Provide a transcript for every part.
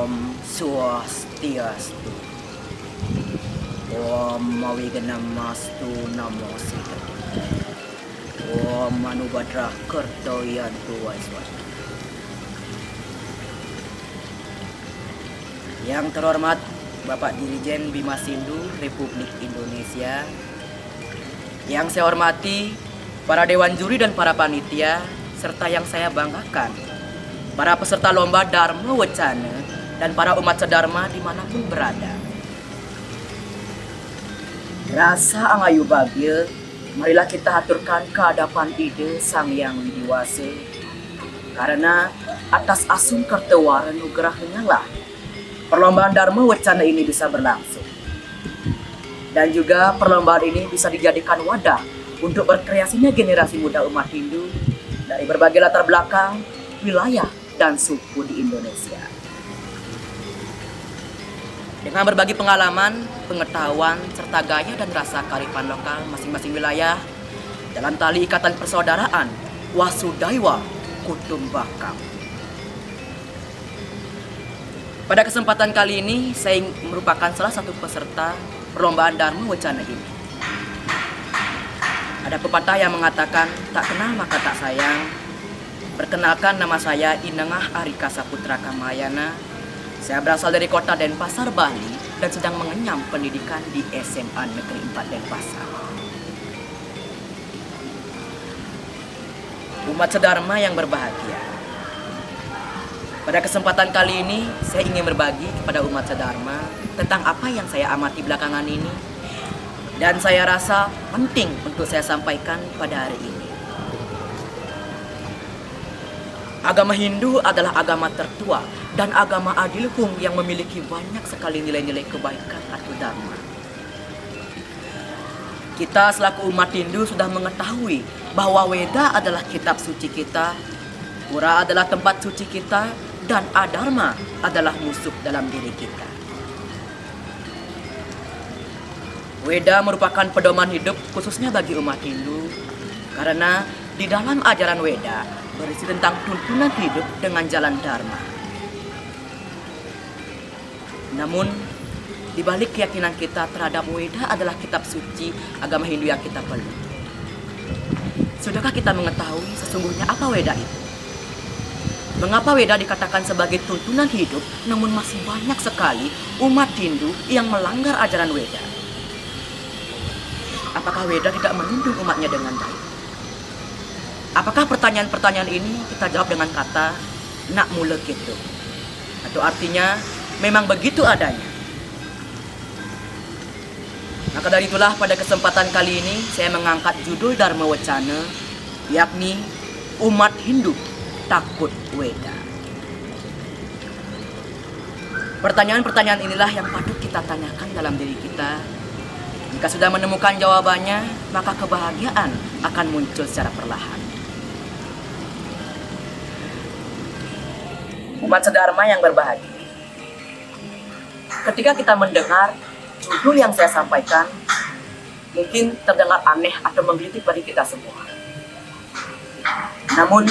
Om Swastiastu. Om Mawiganamastu Namo Siddhaya. Om Manubhadra Kartoyantu Vaiswara. Yang terhormat Bapak Dirijen Bima Sindu Republik Indonesia, yang saya hormati para dewan juri dan para panitia, serta yang saya banggakan para peserta lomba Dharma Wacana dan para umat sedharma dimanapun berada. Rasa angayu bagya, marilah kita haturkan kehadapan ide Sang Yang Widiwasa, karena atas asung kertewara nugerahnya lah perlombaan Dharma Wacana ini bisa berlangsung. Dan juga perlombaan ini bisa dijadikan wadah untuk berkreasinya generasi muda umat Hindu dari berbagai latar belakang, wilayah, dan suku di Indonesia. Dengan berbagi pengalaman, pengetahuan, serta gaya dan rasa kearifan lokal masing-masing wilayah dalam tali ikatan persaudaraan Wasudaiwa Kutumbakam. Pada kesempatan kali ini, saya merupakan salah satu peserta perlombaan Dharma Wacana ini. Ada pepatah yang mengatakan, tak kenal maka tak sayang. Perkenalkan, nama saya Inengah Arika Saputra Kamayana. Saya berasal dari kota Denpasar, Bali, dan sedang mengenyam pendidikan di SMA Negeri 4 Denpasar. Umat sedharma yang berbahagia. Pada kesempatan kali ini, saya ingin berbagi kepada umat sedharma tentang apa yang saya amati belakangan ini, dan saya rasa penting untuk saya sampaikan pada hari ini. Agama Hindu adalah agama tertua dan agama adilhung yang memiliki banyak sekali nilai-nilai kebaikan atau dharma. Kita selaku umat Hindu sudah mengetahui bahwa Weda adalah kitab suci kita, Pura adalah tempat suci kita, dan Adharma adalah musuh dalam diri kita. Weda merupakan pedoman hidup khususnya bagi umat Hindu, karena di dalam ajaran Weda berisi tentang tuntunan hidup dengan jalan Dharma. Namun, di balik keyakinan kita terhadap Weda adalah kitab suci agama Hindu yang kita peluk. Sudahkah kita mengetahui sesungguhnya apa Weda itu? Mengapa Weda dikatakan sebagai tuntunan hidup, namun masih banyak sekali umat Hindu yang melanggar ajaran Weda? Apakah Weda tidak menuntun umatnya dengan baik? Apakah pertanyaan-pertanyaan ini kita jawab dengan kata nak mula gitu? Atau artinya memang begitu adanya? Maka dari itulah pada kesempatan kali ini saya mengangkat judul Dharma Wacana, yakni umat Hindu takut Weda. Pertanyaan-pertanyaan inilah yang patut kita tanyakan dalam diri kita. Jika sudah menemukan jawabannya, maka kebahagiaan akan muncul secara perlahan. Umat sedharma yang berbahagia. Ketika kita mendengar judul yang saya sampaikan, mungkin terdengar aneh atau menggelitik bagi kita semua. Namun,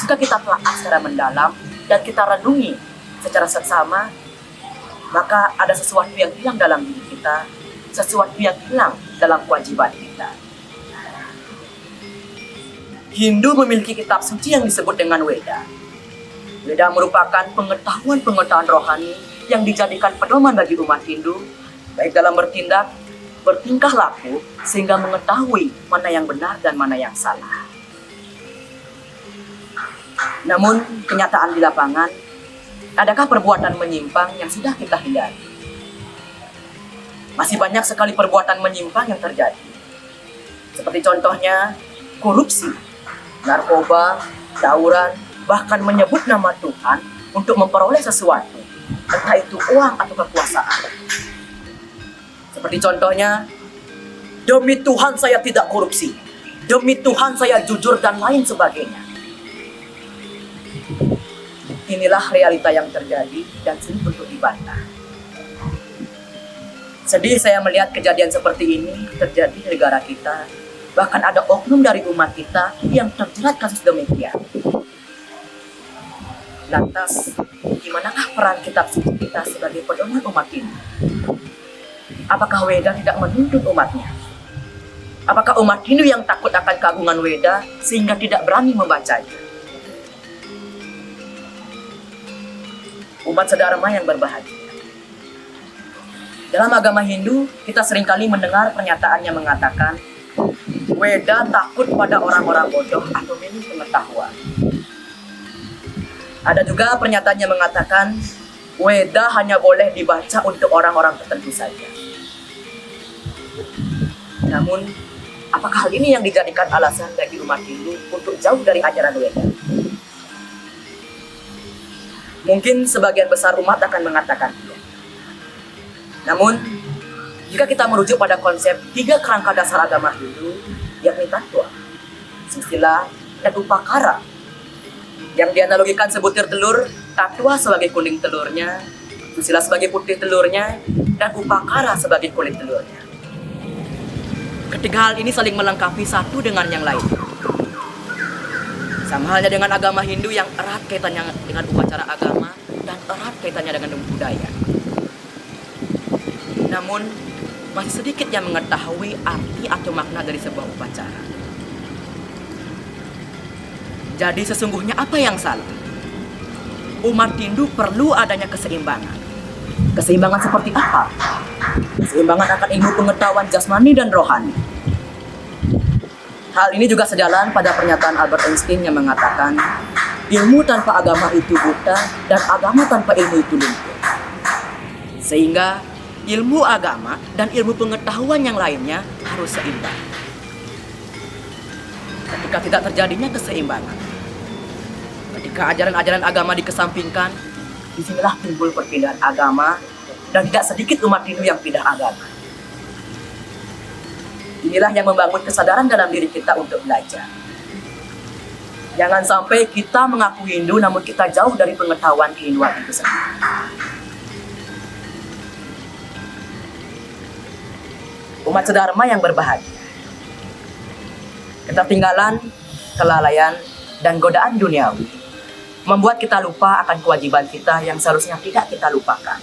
jika kita telah secara mendalam dan kita renungi secara seksama, maka ada sesuatu yang hilang dalam diri kita, sesuatu yang hilang dalam kewajiban kita. Hindu memiliki kitab suci yang disebut dengan Weda. Weda merupakan pengetahuan-pengetahuan rohani yang dijadikan pedoman bagi umat Hindu, baik dalam bertindak, bertingkah laku, sehingga mengetahui mana yang benar dan mana yang salah. Namun, kenyataan di lapangan, adakah perbuatan menyimpang yang sudah kita hindari? Masih banyak sekali perbuatan menyimpang yang terjadi. Seperti contohnya, korupsi, narkoba, tawuran, bahkan menyebut nama Tuhan untuk memperoleh sesuatu, entah itu uang atau kekuasaan. Seperti contohnya, demi Tuhan saya tidak korupsi, demi Tuhan saya jujur, dan lain sebagainya. Inilah realita yang terjadi dan sulit untuk dibantah. Sedih saya melihat kejadian seperti ini terjadi di negara kita. Bahkan ada oknum dari umat kita yang terjerat kasus demikian. Lantas, di manakah peran kitab suci kita sebagai pedoman umat ini? Apakah Weda tidak menuntut umatnya? Apakah umat Hindu yang takut akan keagungan Weda sehingga tidak berani membacanya? Umat sedharma yang berbahagia. Dalam agama Hindu, kita seringkali mendengar pernyataan yang mengatakan Weda takut pada orang-orang bodoh atau minim pengetahuan. Ada juga pernyataan yang mengatakan Weda hanya boleh dibaca untuk orang-orang tertentu saja. Namun, apakah hal ini yang dijadikan alasan bagi umat Hindu untuk jauh dari ajaran Weda? Mungkin sebagian besar umat akan mengatakan iya. Namun, jika kita merujuk pada konsep 3 kerangka dasar agama Hindu, yakni Tattva, Susila, dan Upakara, yang dianalogikan sebutir telur, Tattva sebagai kuning telurnya, Susila sebagai putih telurnya, dan Upakara sebagai kulit telurnya. Ketiga hal ini saling melengkapi satu dengan yang lain. Sama halnya dengan agama Hindu yang erat kaitannya dengan upacara agama dan erat kaitannya dengan budaya. Namun, masih sedikit yang mengetahui arti atau makna dari sebuah upacara. Jadi sesungguhnya apa yang salah? Umat Hindu perlu adanya keseimbangan. Keseimbangan seperti apa? Keseimbangan akan ilmu pengetahuan jasmani dan rohani. Hal ini juga sejalan pada pernyataan Albert Einstein yang mengatakan ilmu tanpa agama itu buta dan agama tanpa ilmu itu lumpuh. Sehingga ilmu agama dan ilmu pengetahuan yang lainnya harus seimbang. Ketika tidak terjadinya keseimbangan, ketika ajaran-ajaran agama dikesampingkan, disinilah timbul perpindahan agama dan tidak sedikit umat Hindu yang pindah agama. Inilah yang membangun kesadaran dalam diri kita untuk belajar. Jangan sampai kita mengaku Hindu namun kita jauh dari pengetahuan kehinduan itu sendiri. Umat sedharma yang berbahagia. Ketertinggalan, kelalaian, dan godaan duniawi membuat kita lupa akan kewajiban kita yang seharusnya tidak kita lupakan.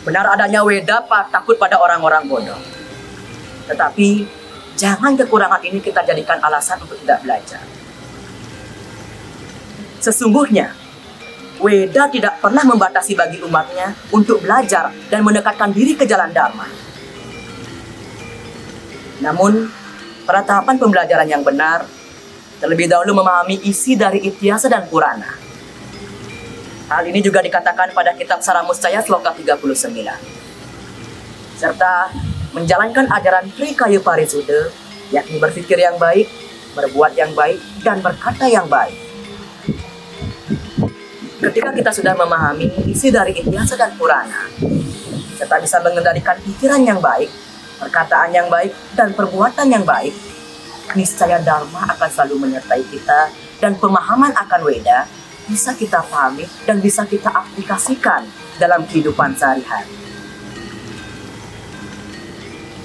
Benar adanya Weda takut pada orang-orang bodoh. Tetapi jangan kekurangan ini kita jadikan alasan untuk tidak belajar. Sesungguhnya, Weda tidak pernah membatasi bagi umatnya untuk belajar dan mendekatkan diri ke jalan Dharma. Namun, pada tahapan pembelajaran yang benar, terlebih dahulu memahami isi dari Ityasa dan Purana. Hal ini juga dikatakan pada kitab Saramuscaya Sloka 39. Serta menjalankan ajaran Trikaya Parisuddha, yakni berpikir yang baik, berbuat yang baik, dan berkata yang baik. Ketika kita sudah memahami isi dari Ityasa dan Purana, serta bisa mengendalikan pikiran yang baik, perkataan yang baik, dan perbuatan yang baik, niscaya Dharma akan selalu menyertai kita dan pemahaman akan Weda bisa kita pahami dan bisa kita aplikasikan dalam kehidupan sehari-hari.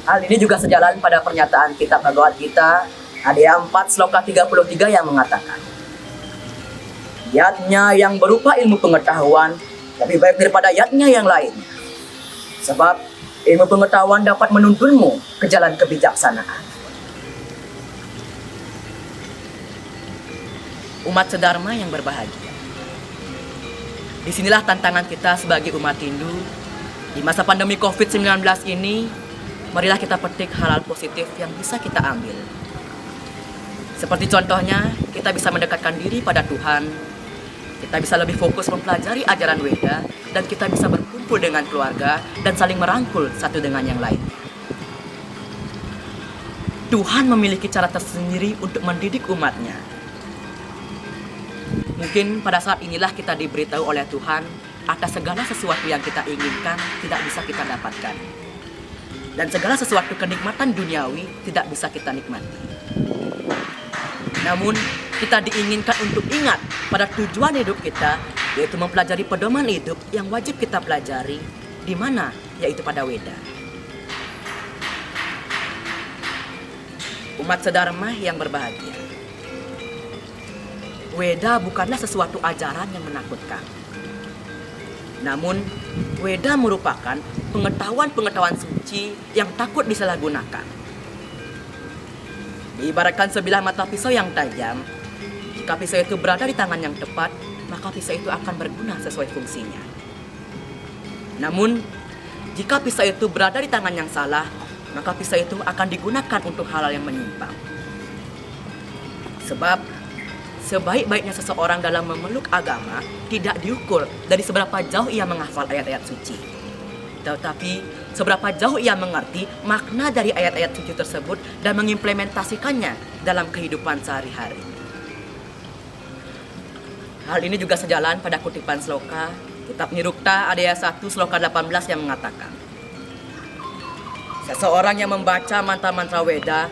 Hal ini juga sejalan pada pernyataan kitab Bhagavad Gita Adhya 4 Sloka 33 yang mengatakan yatnya yang berupa ilmu pengetahuan lebih baik daripada yatnya yang lainnya. Sebab ilmu pengetahuan dapat menuntunmu ke jalan kebijaksanaan. Umat sedharma yang berbahagia. Disinilah tantangan kita sebagai umat Hindu. Di masa pandemi COVID-19 ini, marilah kita petik hal-hal positif yang bisa kita ambil. Seperti contohnya, kita bisa mendekatkan diri pada Tuhan, kita bisa lebih fokus mempelajari ajaran Weda, dan kita bisa berkumpul dengan keluarga dan saling merangkul satu dengan yang lain. Tuhan memiliki cara tersendiri untuk mendidik umatnya. Mungkin pada saat inilah kita diberitahu oleh Tuhan atas segala sesuatu yang kita inginkan tidak bisa kita dapatkan. Dan segala sesuatu kenikmatan duniawi tidak bisa kita nikmati. Namun, kita diinginkan untuk ingat pada tujuan hidup kita, yaitu mempelajari pedoman hidup yang wajib kita pelajari, di mana, yaitu pada Weda. Umat sedharma yang berbahagia. Weda bukanlah sesuatu ajaran yang menakutkan. Namun, Weda merupakan pengetahuan-pengetahuan suci yang takut disalahgunakan. Diibaratkan sebilah mata pisau yang tajam, jika pisau itu berada di tangan yang tepat, maka pisau itu akan berguna sesuai fungsinya. Namun, jika pisau itu berada di tangan yang salah, maka pisau itu akan digunakan untuk hal-hal yang menyimpang. Sebab, sebaik-baiknya seseorang dalam memeluk agama tidak diukur dari seberapa jauh ia menghafal ayat-ayat suci, tetapi seberapa jauh ia mengerti makna dari ayat-ayat suci tersebut dan mengimplementasikannya dalam kehidupan sehari-hari. Hal ini juga sejalan pada kutipan sloka Kitab Nirukta Adaya 1 sloka 18 yang mengatakan, seseorang yang membaca mantra-mantra Weda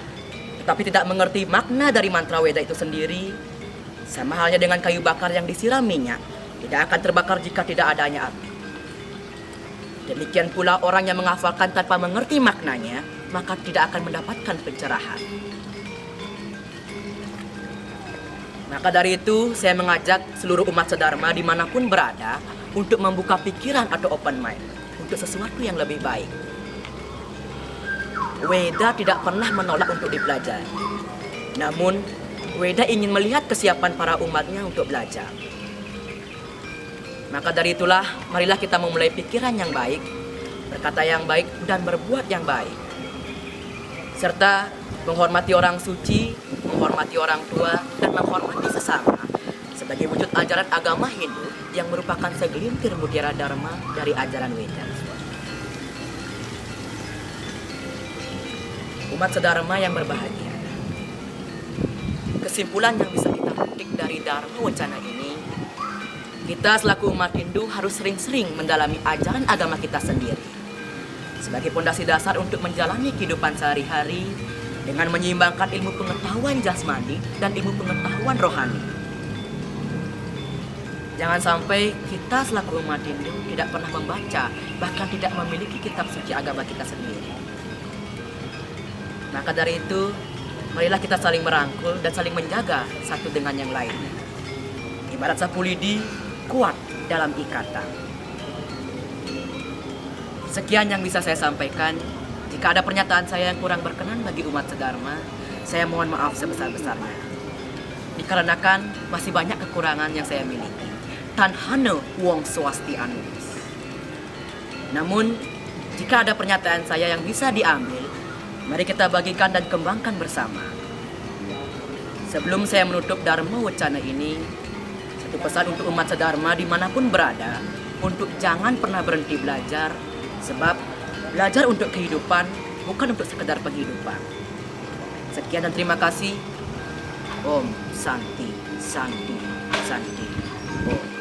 tetapi tidak mengerti makna dari mantra Weda itu sendiri, sama halnya dengan kayu bakar yang disiram minyak, tidak akan terbakar jika tidak adanya api. Demikian pula orang yang menghafalkan tanpa mengerti maknanya, maka tidak akan mendapatkan pencerahan. Maka dari itu, saya mengajak seluruh umat sedharma dimanapun berada untuk membuka pikiran atau open mind untuk sesuatu yang lebih baik. Weda tidak pernah menolak untuk dipelajari. Namun, Weda ingin melihat kesiapan para umatnya untuk belajar. Maka dari itulah, marilah kita memulai pikiran yang baik, berkata yang baik, dan berbuat yang baik. Serta menghormati orang suci, menghormati orang tua, dan menghormati sesama sebagai wujud ajaran agama Hindu yang merupakan segelintir mutiara dharma dari ajaran Weda. Umat sedharma yang berbahagia, kesimpulan yang bisa kita petik dari Dharma Wacana ini, kita selaku umat Hindu harus sering-sering mendalami ajaran agama kita sendiri sebagai pondasi dasar untuk menjalani kehidupan sehari-hari dengan menyeimbangkan ilmu pengetahuan jasmani dan ilmu pengetahuan rohani. Jangan sampai kita selaku umat Hindu tidak pernah membaca, bahkan tidak memiliki kitab suci agama kita sendiri. Maka dari itu, marilah kita saling merangkul dan saling menjaga satu dengan yang lainnya. Ibarat sapu lidi, kuat dalam ikatan. Sekian yang bisa saya sampaikan. Jika ada pernyataan saya yang kurang berkenan bagi umat sedharma, saya mohon maaf sebesar-besarnya. Dikarenakan masih banyak kekurangan yang saya miliki. Tan hane wong swasti anus. Namun, jika ada pernyataan saya yang bisa diambil, mari kita bagikan dan kembangkan bersama. Sebelum saya menutup Dharma Wacana ini, satu pesan untuk umat sedharma dimanapun berada, untuk jangan pernah berhenti belajar, sebab belajar untuk kehidupan, bukan untuk sekedar penghidupan. Sekian dan terima kasih. Om Santi, Santi, Santi. Om.